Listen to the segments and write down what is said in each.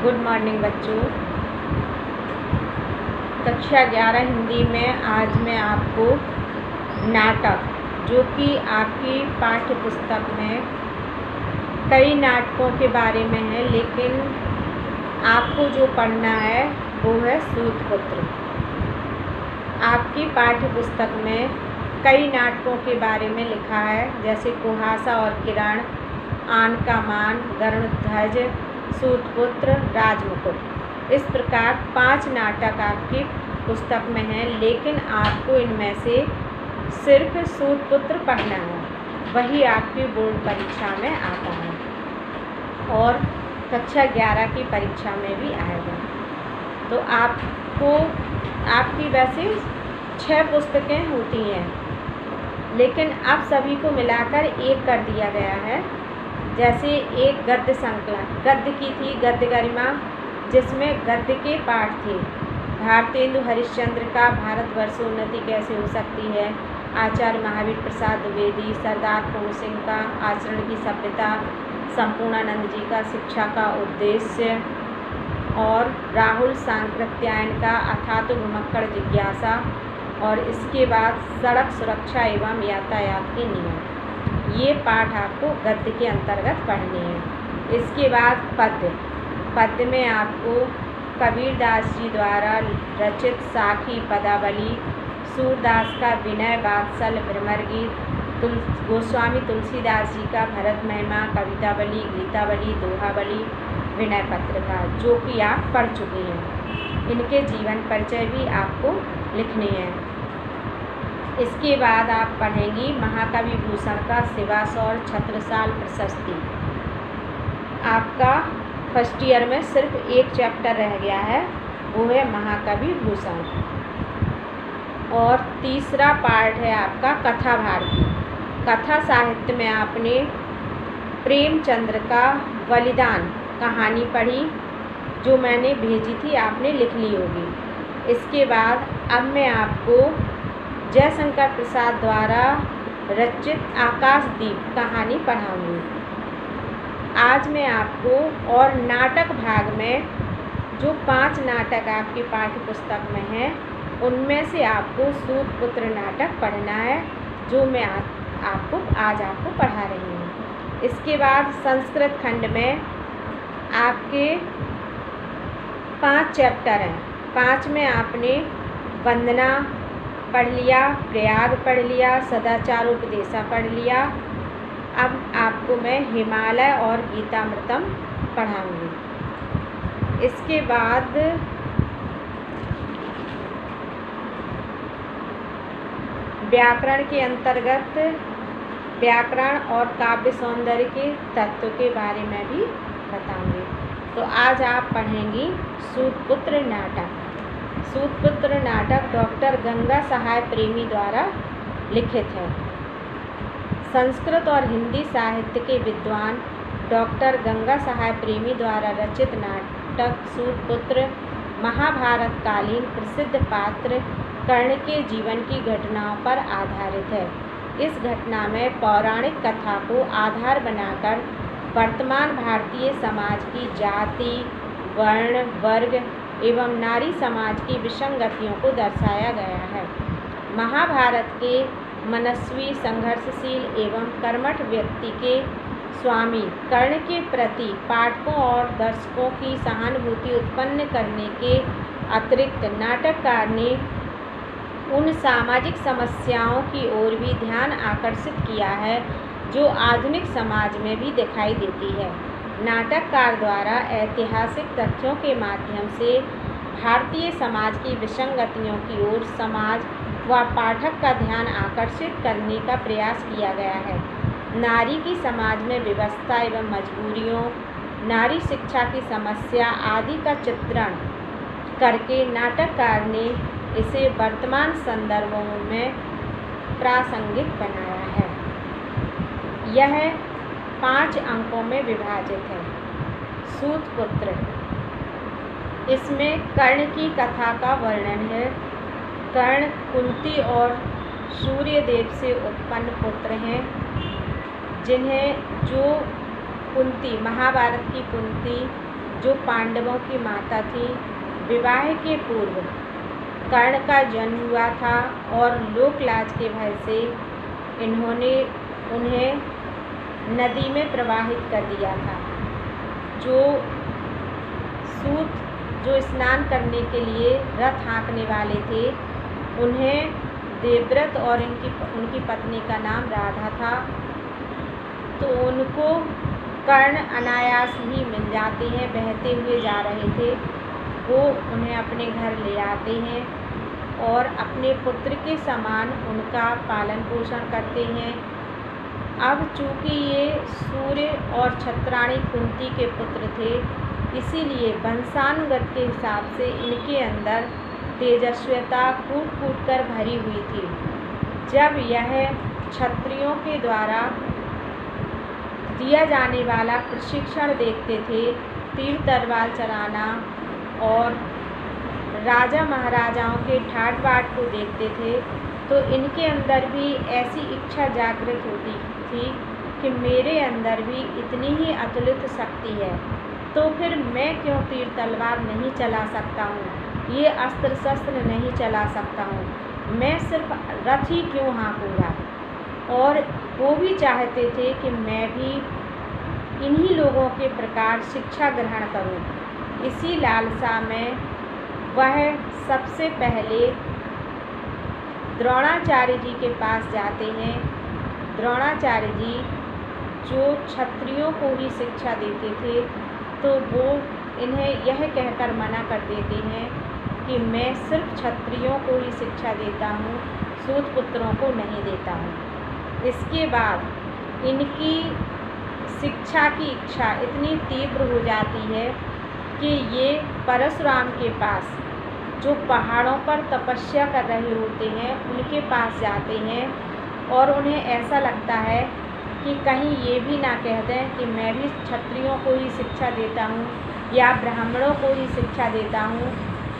Good morning बच्चों। कक्षा 11 हिंदी में आज मैं आपको नाटक, जो कि आपकी पाठ्य पुस्तक में कई नाटकों के बारे में है, लेकिन आपको जो पढ़ना है वो है सूतपुत्र। आपकी पाठ्य पुस्तक में कई नाटकों के बारे में लिखा है, जैसे कुहासा और किरण, आन का मान, गरुड़ध्वज, सूतपुत्र, राजमुकुट। इस प्रकार 5 नाटक आपकी पुस्तक में हैं, लेकिन आपको इनमें से सिर्फ सूतपुत्र पढ़ना है, वही आपकी बोर्ड परीक्षा में आता है और कक्षा 11 की परीक्षा में भी आएगा। तो आपकी वैसे 6 पुस्तकें होती हैं, लेकिन अब सभी को मिलाकर एक कर दिया गया है। जैसे एक गद्य संकलन, गद्य की थी गद्य गरिमा, जिसमें गद्य के पाठ थे। भारतेंदु हरिश्चंद्र का भारतवर्षोन्नति कैसे हो सकती है, आचार्य महावीर प्रसाद द्विवेदी, सरदार पूर्ण सिंह का आचरण की सभ्यता, संपूर्णानंद जी का शिक्षा का उद्देश्य, और राहुल सांकृत्यायन का अथातो घुमक्कड़ जिज्ञासा, और इसके बाद सड़क सुरक्षा एवं यातायात के नियम। ये पाठ आपको गद्य के अंतर्गत पढ़ने हैं। इसके बाद पद्य में आपको कबीरदास जी द्वारा रचित साखी पदावली, सूरदास का विनय वात्सल्य भ्रमर गीत, गोस्वामी तुलसीदास जी का भरत महिमा कवितावली, गीतावली, दोहावली, विनय पत्रिका, जो कि आप पढ़ चुके हैं। इनके जीवन परिचय भी आपको लिखने हैं। इसके बाद आप पढ़ेंगी महाकवि भूषण का शिवासौर छत्रसाल प्रशस्ति। आपका फर्स्ट ईयर में सिर्फ एक चैप्टर रह गया है, वो है महाकवि भूषण। और तीसरा पार्ट है आपका कथा भारती। कथा साहित्य में आपने प्रेमचंद्र का बलिदान कहानी पढ़ी, जो मैंने भेजी थी, आपने लिख ली होगी। इसके बाद अब मैं आपको जयशंकर प्रसाद द्वारा रचित आकाशदीप कहानी पढ़ाऊंगी। आज मैं आपको और नाटक भाग में जो 5 नाटक आपकी पाठ्य पुस्तक में हैं, उनमें से आपको सूतपुत्र नाटक पढ़ना है, जो मैं आज आपको पढ़ा रही हूँ। इसके बाद संस्कृत खंड में आपके 5 चैप्टर हैं। 5 में आपने वंदना पढ़ लिया, प्रयाग पढ़ लिया, सदाचारोपदेशा पढ़ लिया। अब आपको मैं हिमालय और गीतामृतम पढ़ाऊंगी। इसके बाद व्याकरण के अंतर्गत व्याकरण और काव्य सौंदर्य के तत्व के बारे में भी बताऊंगी। तो आज आप पढ़ेंगी सूतपुत्र नाटक। सूतपुत्र नाटक डॉक्टर गंगा सहाय प्रेमी द्वारा लिखित है। संस्कृत और हिंदी साहित्य के विद्वान डॉक्टर गंगा सहाय प्रेमी द्वारा रचित नाटक सूतपुत्र महाभारत कालीन प्रसिद्ध पात्र कर्ण के जीवन की घटनाओं पर आधारित है। इस घटना में पौराणिक कथा को आधार बनाकर वर्तमान भारतीय समाज की जाति, वर्ण, वर्ग एवं नारी समाज की विसंगतियों को दर्शाया गया है। महाभारत के मनस्वी, संघर्षशील एवं कर्मठ व्यक्ति के स्वामी कर्ण के प्रति पाठकों और दर्शकों की सहानुभूति उत्पन्न करने के अतिरिक्त नाटककार ने उन सामाजिक समस्याओं की ओर भी ध्यान आकर्षित किया है, जो आधुनिक समाज में भी दिखाई देती है। नाटककार द्वारा ऐतिहासिक तथ्यों के माध्यम से भारतीय समाज की विसंगतियों की ओर समाज व पाठक का ध्यान आकर्षित करने का प्रयास किया गया है। नारी की समाज में व्यवस्था एवं मजबूरियों, नारी शिक्षा की समस्या आदि का चित्रण करके नाटककार ने इसे वर्तमान संदर्भों में प्रासंगिक बनाया है। यह 5 अंकों में विभाजित है। सूतपुत्र, इसमें कर्ण की कथा का वर्णन है। कर्ण कुंती और सूर्यदेव से उत्पन्न पुत्र हैं, जो कुंती, महाभारत की कुंती जो पांडवों की माता थी, विवाह के पूर्व कर्ण का जन्म हुआ था और लोकलाज के भय से इन्होंने उन्हें नदी में प्रवाहित कर दिया था। जो सूत जो स्नान करने के लिए रथ हाँकने वाले थे, उन्हें देवव्रत और उनकी पत्नी का नाम राधा था, तो उनको कर्ण अनायास ही मिल जाते हैं। बहते हुए जा रहे थे, वो उन्हें अपने घर ले आते हैं और अपने पुत्र के समान उनका पालन पोषण करते हैं। अब चूँकि ये सूर्य और छत्राणी कुंती के पुत्र थे, इसीलिए वंशानुगत के हिसाब से इनके अंदर तेजस्विता कूट कूट कर भरी हुई थी। जब यह क्षत्रियों के द्वारा दिया जाने वाला प्रशिक्षण देखते थे, तीर तलवार चलाना और राजा महाराजाओं के ठाट बाट को देखते थे, तो इनके अंदर भी ऐसी इच्छा जागृत होती थी कि मेरे अंदर भी इतनी ही अतुलित शक्ति है, तो फिर मैं क्यों तीर तलवार नहीं चला सकता हूँ, ये अस्त्र शस्त्र नहीं चला सकता हूँ, मैं सिर्फ रथ ही क्यों हाँकूँगा। और वो भी चाहते थे कि मैं भी इन्हीं लोगों के प्रकार शिक्षा ग्रहण करूँ। इसी लालसा में वह सबसे पहले द्रोणाचार्य जी के पास जाते हैं। द्रोणाचार्य जी जो क्षत्रियों को ही शिक्षा देते थे, तो वो इन्हें यह कहकर मना कर देते हैं कि मैं सिर्फ क्षत्रियों को ही शिक्षा देता हूँ, सूत पुत्रों को नहीं देता हूँ। इसके बाद इनकी शिक्षा की इच्छा इतनी तीव्र हो जाती है कि ये परशुराम के पास, जो पहाड़ों पर तपस्या कर रहे होते हैं, उनके पास जाते हैं और उन्हें ऐसा लगता है कि कहीं ये भी ना कह दें कि मैं भी क्षत्रियों को ही शिक्षा देता हूँ या ब्राह्मणों को ही शिक्षा देता हूँ,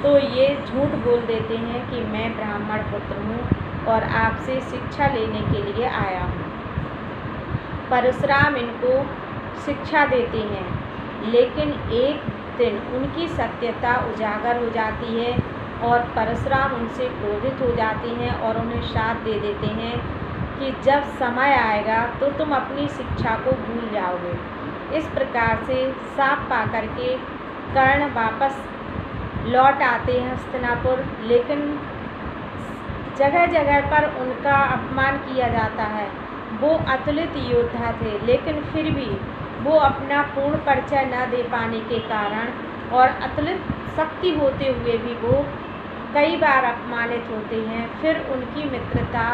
तो ये झूठ बोल देते हैं कि मैं ब्राह्मण पुत्र हूँ और आपसे शिक्षा लेने के लिए आया हूँ। परशुराम इनको शिक्षा देते हैं, लेकिन एक दिन उनकी सत्यता उजागर हो जाती है और परशुराम उनसे क्रोधित हो जाते हैं और उन्हें शाप दे देते हैं कि जब समय आएगा तो तुम अपनी शिक्षा को भूल जाओगे। इस प्रकार से शाप पा करके कर्ण वापस लौट आते हैं हस्तिनापुर, लेकिन जगह जगह पर उनका अपमान किया जाता है। वो अतुलित योद्धा थे, लेकिन फिर भी वो अपना पूर्ण परिचय न दे पाने के कारण और अतुलित शक्ति होते हुए भी वो कई बार अपमानित होते हैं। फिर उनकी मित्रता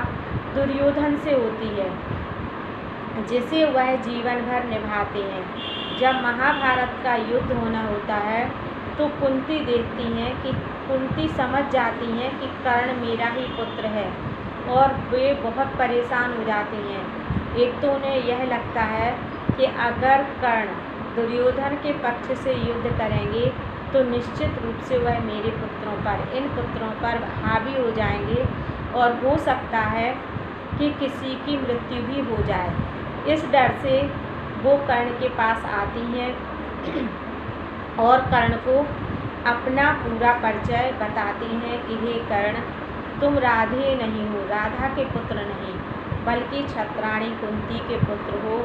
दुर्योधन से होती है, जिसे वह जीवन भर निभाते हैं। जब महाभारत का युद्ध होना होता है, तो कुंती देखती हैं कि कुंती समझ जाती हैं कि कर्ण मेरा ही पुत्र है और वे बहुत परेशान हो जाती हैं। एक तो उन्हें यह लगता है कि अगर कर्ण दुर्योधन के पक्ष से युद्ध करेंगे तो निश्चित रूप से वह मेरे पुत्रों पर, इन पुत्रों पर हावी हो जाएंगे और हो सकता है कि किसी की मृत्यु भी हो जाए। इस डर से वो कर्ण के पास आती हैं और कर्ण को अपना पूरा परिचय बताती हैं कि हे कर्ण, तुम राधे नहीं हो, राधा के पुत्र नहीं, बल्कि छत्राणी कुंती के पुत्र हो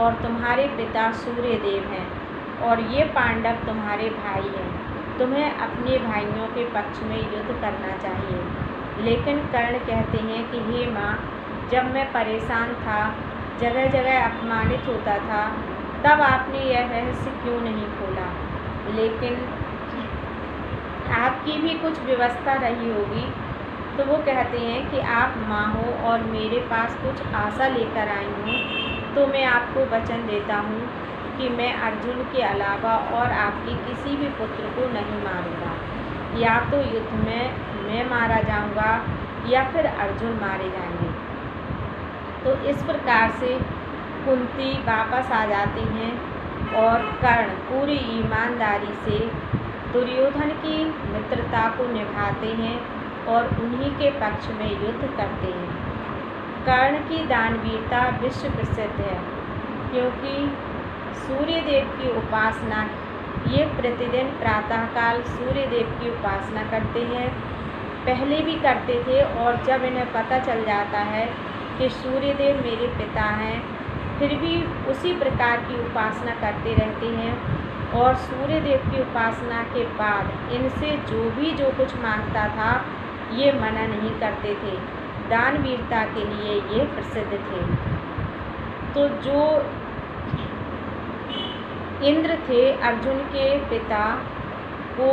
और तुम्हारे पिता सूर्यदेव हैं और ये पांडव तुम्हारे भाई हैं। तुम्हें अपने भाइयों के पक्ष में युद्ध करना चाहिए। लेकिन कर्ण कहते हैं कि हे माँ, जब मैं परेशान था, जगह जगह अपमानित होता था, तब आपने यह रहस्य क्यों नहीं खोला। लेकिन आपकी भी कुछ व्यवस्था रही होगी। तो वो कहते हैं कि आप माँ हो और मेरे पास कुछ आशा लेकर आई हूँ, तो मैं आपको वचन देता हूँ कि मैं अर्जुन के अलावा और आपके किसी भी पुत्र को नहीं मारूंगा। या तो युद्ध में मैं मारा जाऊंगा या फिर अर्जुन मारे जाएंगे। तो इस प्रकार से कुंती वापस आ जाती हैं और कर्ण पूरी ईमानदारी से दुर्योधन की मित्रता को निभाते हैं और उन्हीं के पक्ष में युद्ध करते हैं। कर्ण की दानवीरता विश्व प्रसिद्ध है, क्योंकि सूर्यदेव की उपासना ये प्रतिदिन प्रातःकाल सूर्य देव की उपासना करते हैं। पहले भी करते थे और जब इन्हें पता चल जाता है कि सूर्य देव मेरे पिता हैं, फिर भी उसी प्रकार की उपासना करते रहते हैं और सूर्य देव की उपासना के बाद इनसे जो कुछ मांगता था ये मना नहीं करते थे। दान वीरता के लिए ये प्रसिद्ध थे। तो जो इंद्र थे अर्जुन के पिता, वो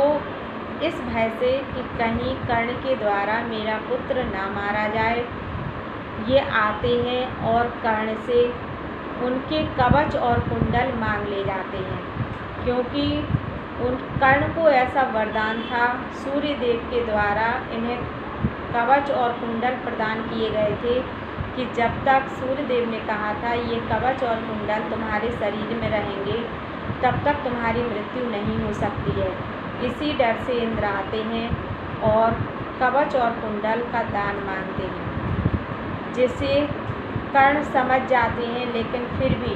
इस भय से कि कहीं कर्ण के द्वारा मेरा पुत्र ना मारा जाए, ये आते हैं और कर्ण से उनके कवच और कुंडल मांग ले जाते हैं, क्योंकि उन कर्ण को ऐसा वरदान था, सूर्य देव के द्वारा इन्हें कवच और कुंडल प्रदान किए गए थे कि जब तक सूर्य देव ने कहा था ये कवच और कुंडल तुम्हारे शरीर में रहेंगे तब तक तुम्हारी मृत्यु नहीं हो सकती है। इसी डर से इंद्र आते हैं और कवच और कुंडल का दान मांगते हैं, जिसे कर्ण समझ जाते हैं, लेकिन फिर भी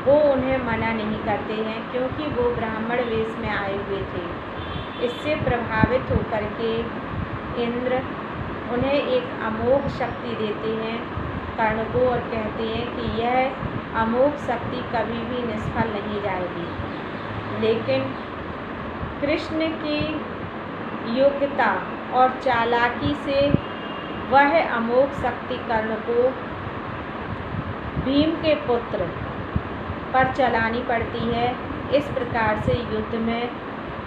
वो उन्हें मना नहीं करते हैं क्योंकि वो ब्राह्मण वेश में आए हुए थे। इससे प्रभावित होकर के इंद्र उन्हें एक अमोघ शक्ति देते हैं कर्ण को और कहते हैं कि यह अमोघ शक्ति कभी भी निष्फल नहीं जाएगी। लेकिन कृष्ण की योग्यता और चालाकी से वह अमोघ शक्ति कर्ण को भीम के पुत्र पर चलानी पड़ती है। इस प्रकार से युद्ध में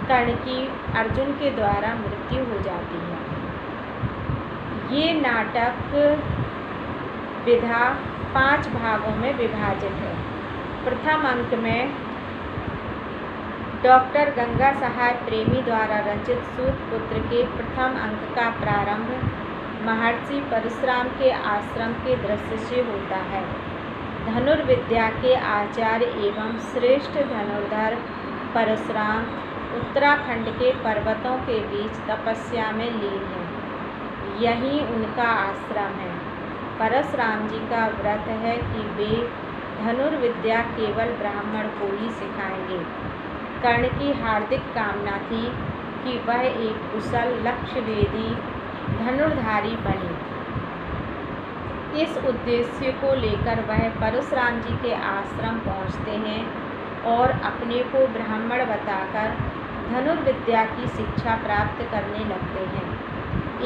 कर्ण की अर्जुन के द्वारा मृत्यु हो जाती है। ये नाटक विधा 5 भागों में विभाजित है। प्रथम अंक में डॉक्टर गंगा सहाय प्रेमी द्वारा रचित सूत पुत्र के प्रथम अंक का प्रारंभ महर्षि परशुराम के आश्रम के दृश्य से होता है। धनुर्विद्या के आचार्य एवं श्रेष्ठ धनुर्धर परशुराम उत्तराखंड के पर्वतों के बीच तपस्या में लीन हैं। यही उनका आश्रम है। परशुराम जी का व्रत है कि वे धनुर्विद्या केवल ब्राह्मण को ही सिखाएंगे। कर्ण की हार्दिक कामना थी कि वह एक कुशल लक्ष्यवेदी धनुर्धारी बने। इस उद्देश्य को लेकर वह परशुराम जी के आश्रम पहुंचते हैं और अपने को ब्राह्मण बताकर धनुर्विद्या की शिक्षा प्राप्त करने लगते हैं।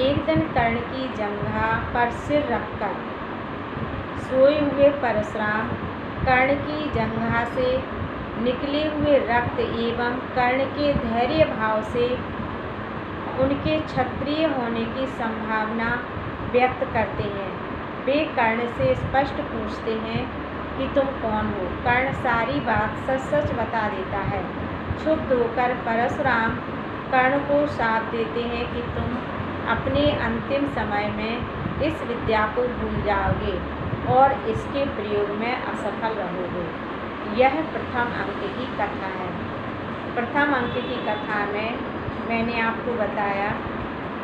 एक दिन कर्ण की जंघा पर सिर रखकर सोए हुए परशुराम कर्ण की जंघा से निकले हुए रक्त एवं कर्ण के धैर्य भाव से उनके क्षत्रिय होने की संभावना व्यक्त करते हैं। वे कर्ण से स्पष्ट पूछते हैं कि तुम कौन हो। कर्ण सारी बात सच सच बता देता है। क्षुब्ध होकर परशुराम कर्ण को शाप देते हैं कि तुम अपने अंतिम समय में इस विद्या को भूल जाओगे और इसके प्रयोग में असफल रहोगे। यह प्रथम अंक की कथा है। प्रथम अंक की कथा में मैंने आपको बताया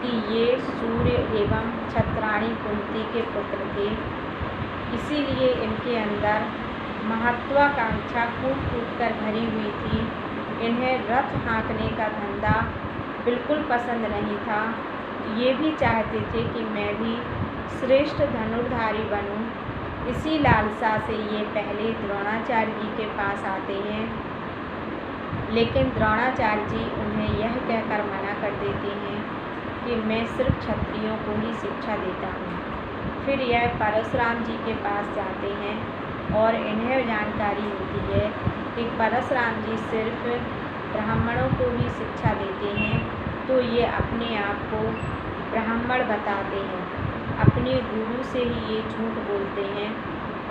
कि ये सूर्य एवं छत्राणी कुंती के पुत्र थे, इसीलिए इनके अंदर महत्वाकांक्षा कूट कूट कर भरी हुई थी। इन्हें रथ हाँकने का धंधा बिल्कुल पसंद नहीं था। ये भी चाहते थे कि मैं भी श्रेष्ठ धनुर्धारी बनूं। इसी लालसा से ये पहले द्रोणाचार्य जी के पास आते हैं, लेकिन द्रोणाचार्य जी उन्हें यह कहकर मना कर देते हैं कि मैं सिर्फ क्षत्रियों को ही शिक्षा देता हूँ। फिर यह परशुराम जी के पास जाते हैं और इन्हें जानकारी होती है कि परशुराम जी सिर्फ ब्राह्मणों को ही शिक्षा देते हैं, तो ये अपने आप को ब्राह्मण बताते हैं। अपने गुरु से ही ये झूठ बोलते हैं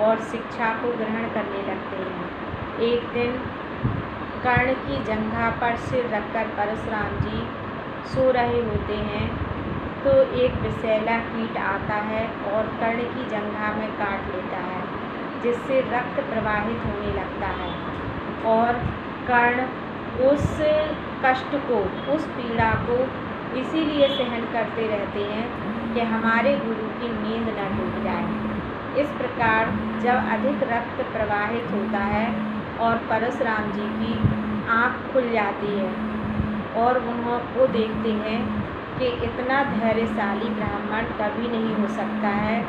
और शिक्षा को ग्रहण करने लगते हैं। एक दिन कर्ण की जंघा पर सिर रखकर परशुराम जी सो रहे होते हैं तो एक विषैला कीट आता है और कर्ण की जंघा में काट लेता है, जिससे रक्त प्रवाहित होने लगता है और कर्ण उस कष्ट को, उस पीड़ा को इसीलिए सहन करते रहते हैं कि हमारे गुरु की नींद न टूट जाए। इस प्रकार जब अधिक रक्त प्रवाहित होता है और परशुराम जी की आँख खुल जाती है और वो देखते हैं कि इतना धैर्यशाली ब्राह्मण कभी नहीं हो सकता है,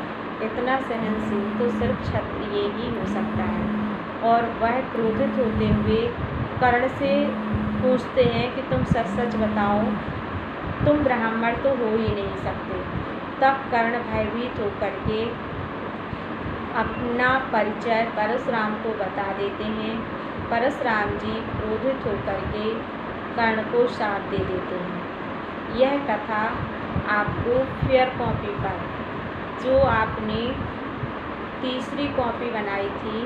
इतना सहनशील तो सिर्फ क्षत्रिय ही हो सकता है। और वह क्रोधित होते हुए कर्ण से पूछते हैं कि तुम सच सच बताओ, तुम ब्राह्मण तो हो ही नहीं सकते। तब कर्ण भयभीत होकर के अपना परिचय परशुराम को बता देते हैं। परशुराम जी क्रोधित होकर के कर्ण को शाप दे देते हैं। यह कथा आपको फेयर कॉपी पर, जो आपने तीसरी कॉपी बनाई थी,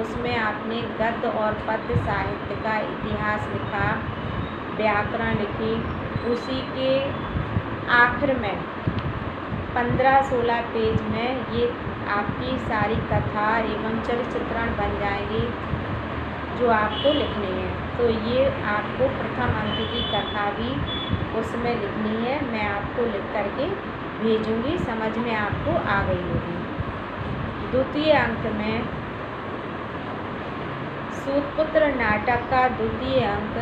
उसमें आपने गद्य और पद्य साहित्य का इतिहास लिखा, व्याकरण लिखी, उसी के आखिर में 15-16 पेज में ये आपकी सारी कथा एवं चरित्र बन जाएगी जो आपको लिखनी है। तो ये आपको प्रथम अंक की कथा भी उसमें लिखनी है, मैं आपको लिख करके भेजूंगी, समझ में आपको आ गई होगी। द्वितीय अंक में सूतपुत्र नाटक का द्वितीय अंक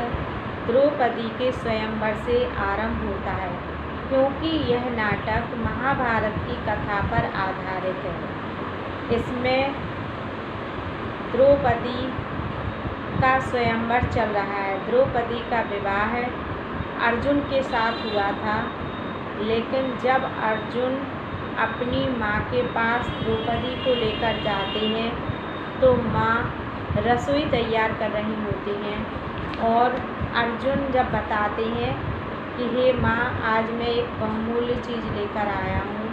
द्रौपदी के स्वयंवर से आरंभ होता है, क्योंकि यह नाटक महाभारत की कथा पर आधारित है। इसमें द्रौपदी का स्वयंवर चल रहा है। द्रौपदी का विवाह अर्जुन के साथ हुआ था, लेकिन जब अर्जुन अपनी माँ के पास द्रौपदी को लेकर जाते हैं तो माँ रसोई तैयार कर रही होती हैं और अर्जुन जब बताते हैं कि हे माँ, आज मैं एक बहुमूल्य चीज़ लेकर आया हूँ,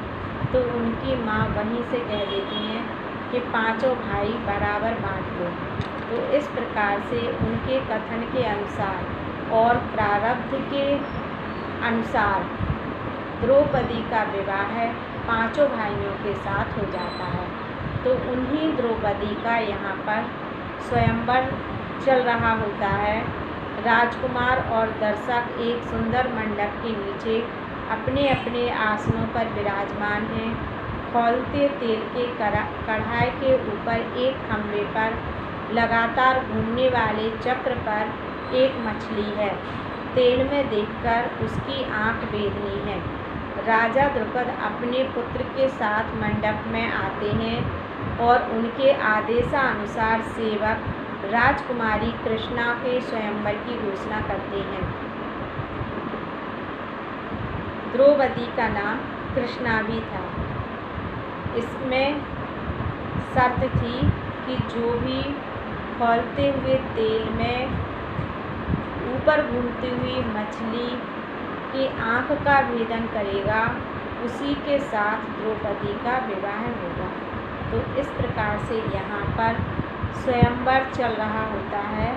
तो उनकी माँ वहीं से कह देती हैं कि पांचों भाई बराबर बांट लो। तो इस प्रकार से उनके कथन के अनुसार और प्रारब्ध के अनुसार द्रौपदी का विवाह पांचों भाइयों के साथ हो जाता है। तो उन्हीं द्रौपदी का यहाँ पर स्वयंवर चल रहा होता है। राजकुमार और दर्शक एक सुंदर मंडप के नीचे अपने अपने आसनों पर विराजमान हैं। खौलते तेल के कढ़ाई के ऊपर एक खंभे पर लगातार घूमने वाले चक्र पर एक मछली है। तेल में देखकर उसकी आंख बेधनी है। राजा द्रुपद अपने पुत्र के साथ मंडप में आते हैं और उनके आदेशानुसार सेवक राजकुमारी कृष्णा के स्वयंवर की घोषणा करते हैं। द्रौपदी का नाम कृष्णा भी था। इसमें शर्त थी कि जो भी खौलते हुए तेल में ऊपर घूमती हुई मछली की आँख का भेदन करेगा, उसी के साथ द्रौपदी का विवाह होगा। तो इस प्रकार से यहाँ पर स्वयंवर चल रहा होता है